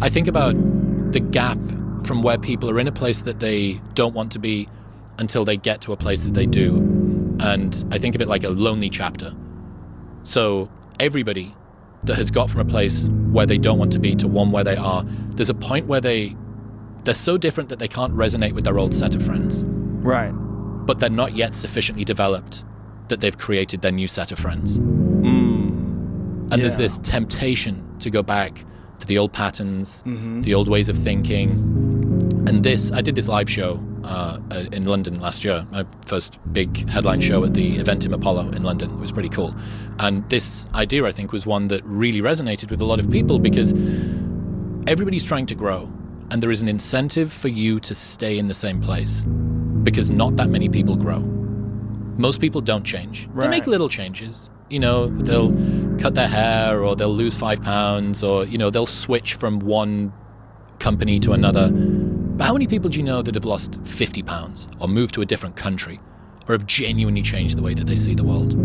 I think about the gap from where people are in a place that they don't want to be until they get to a place that they do. And I think of it like a lonely chapter. So everybody that has got from a place where they don't want to be to one where they are, there's a point where they're so different that they can't resonate with their old set of friends. Right. But they're not yet sufficiently developed that they've created their new set of friends. And there's this temptation to go back to the old patterns, the old ways of thinking. And I did this live show in London last year, my first big headline show at the event in Apollo in London. It was pretty cool. And this idea, I think, was one that really resonated with a lot of people because everybody's trying to grow. And there is an incentive for you to stay in the same place because not that many people grow. Most people don't change. Right. They make little changes. You know, they'll cut their hair or they'll lose 5 pounds or, you know, they'll switch from one company to another. But how many people do you know that have lost 50 pounds or moved to a different country or have genuinely changed the way that they see the world?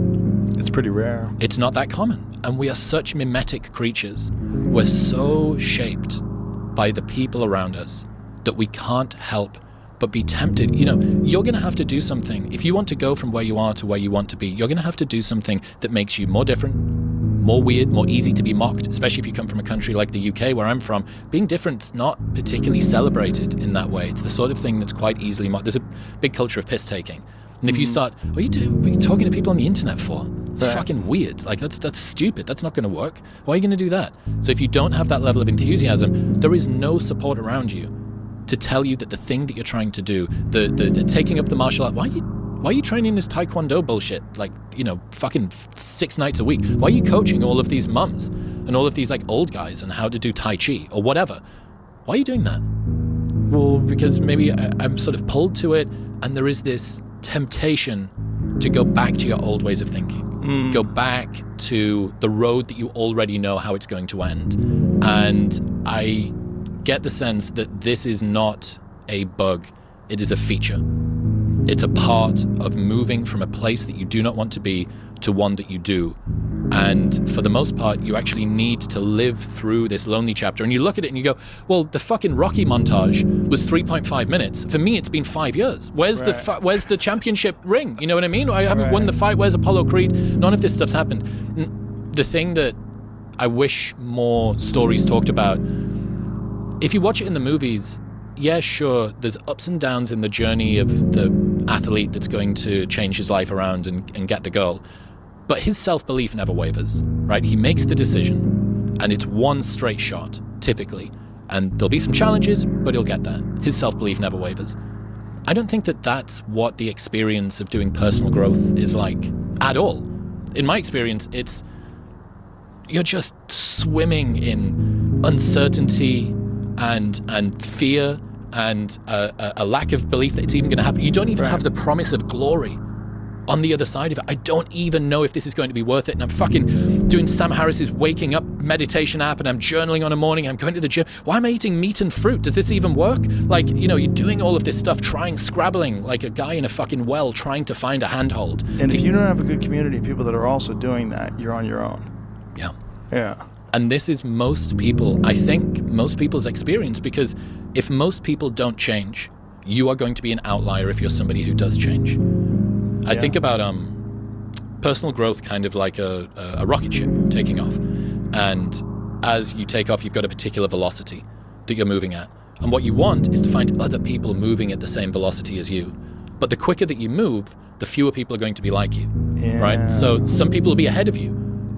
It's pretty rare. It's not that common. And we are such mimetic creatures. We're so shaped by the people around us that we can't help but be tempted. You know, you're going to have to do something. If you want to go from where you are to where you want to be, you're going to have to do something that makes you more different, more weird, more easy to be mocked, especially if you come from a country like the UK, where I'm from. Being different's not particularly celebrated in that way. It's the sort of thing that's quite easily mocked. There's a big culture of piss-taking. And if you start, what are you talking to people on the internet for? It's fucking weird. Like, that's stupid. That's not going to work. Why are you going to do that? So if you don't have that level of enthusiasm, there is no support around you to tell you that the thing that you're trying to do, the taking up the martial art, why are you training this taekwondo bullshit, like, you know, fucking 6 nights a week? Why are you coaching all of these mums and all of these like old guys on how to do tai chi or whatever? Why are you doing that? Well, because maybe I'm sort of pulled to it, and there is this temptation to go back to your old ways of thinking. Go back to the road that you already know how it's going to end. And I get the sense that this is not a bug, it is a feature. It's a part of moving from a place that you do not want to be to one that you do. And for the most part, you actually need to live through this lonely chapter. And you look at it and you go, well, the fucking Rocky montage was 3.5 minutes. For me, it's been 5 years. Where's the championship ring? You know what I mean? I haven't won the fight. Where's Apollo Creed? None of this stuff's happened. The thing that I wish more stories talked about, if you watch it in the movies, yeah, sure, there's ups and downs in the journey of the athlete that's going to change his life around and get the girl. But his self-belief never wavers, right? He makes the decision, and it's one straight shot, typically. And there'll be some challenges, but he'll get there. His self-belief never wavers. I don't think that that's what the experience of doing personal growth is like at all. In my experience, you're just swimming in uncertainty and fear and a lack of belief that it's even going to happen. You don't even have the promise of glory on the other side of it. I don't even know if this is going to be worth it. And I'm fucking doing Sam Harris's waking up meditation app, and I'm journaling on a morning, and I'm going to the gym. Why am I eating meat and fruit? Does this even work? Like, you know, you're doing all of this stuff, scrabbling like a guy in a fucking well, trying to find a handhold. And if you don't have a good community of people that are also doing that, you're on your own. Yeah. Yeah. And this is most people's experience, because if most people don't change, you are going to be an outlier if you're somebody who does change. I think about personal growth kind of like a rocket ship taking off. And as you take off, you've got a particular velocity that you're moving at. And what you want is to find other people moving at the same velocity as you. But the quicker that you move, the fewer people are going to be like you, right? So some people will be ahead of you,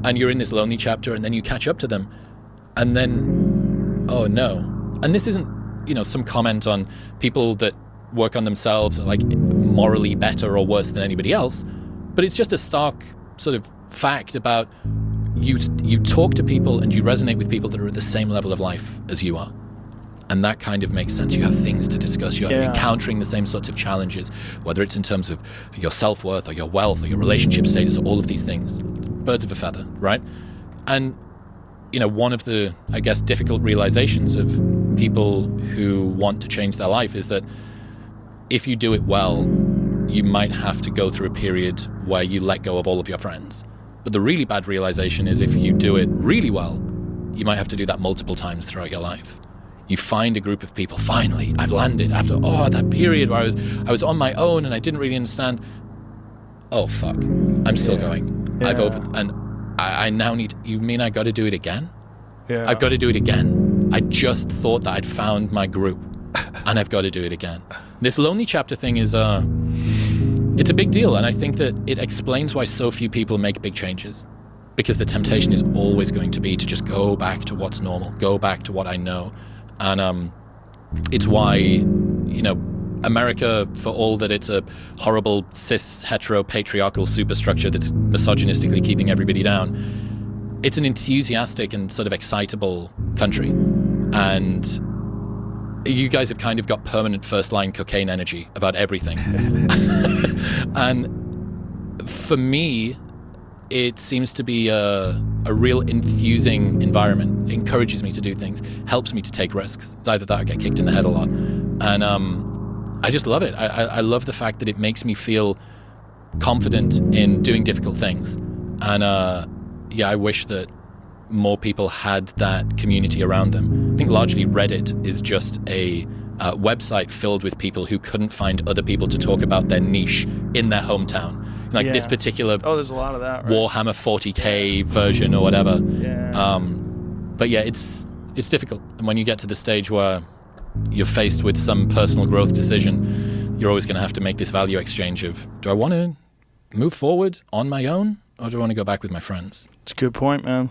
and you're in this lonely chapter, and then you catch up to them. And then, oh no. And this isn't, you know, some comment on people that work on themselves are like morally better or worse than anybody else, but it's just a stark sort of fact about you talk to people and you resonate with people that are at the same level of life as you are. And that kind of makes sense. You have things to discuss. You're encountering the same sorts of challenges, whether it's in terms of your self-worth or your wealth or your relationship status, or all of these things. Birds of a feather, right? And, you know, one of the, I guess, difficult realizations of people who want to change their life is that if you do it well, you might have to go through a period where you let go of all of your friends. But the really bad realization is if you do it really well, you might have to do that multiple times throughout your life. You find a group of people. Finally, I've landed after that period where I was on my own and I didn't really understand. Oh fuck, I'm still going. I now need. You mean I got to do it again? Yeah. I've got to do it again. I just thought that I'd found my group, and I've got to do it again. This lonely chapter thing is it's a big deal, and I think that it explains why so few people make big changes. Because the temptation is always going to be to just go back to what's normal, go back to what I know. And it's why, America, for all that it's a horrible cis, hetero, patriarchal superstructure that's misogynistically keeping everybody down, it's an enthusiastic and sort of excitable country. And you guys have kind of got permanent first-line cocaine energy about everything. And for me, it seems to be a real enthusing environment. It encourages me to do things, helps me to take risks. It's either that or get kicked in the head a lot. And I just love it. I love the fact that it makes me feel confident in doing difficult things. And I wish that more people had that community around them. I think largely Reddit is just a website filled with people who couldn't find other people to talk about their niche in their hometown. Like this particular there's a lot of that, right? Warhammer 40k version or whatever. Yeah. But yeah, it's difficult. And when you get to the stage where you're faced with some personal growth decision, you're always going to have to make this value exchange of, do I want to move forward on my own, or do I want to go back with my friends? It's a good point, man.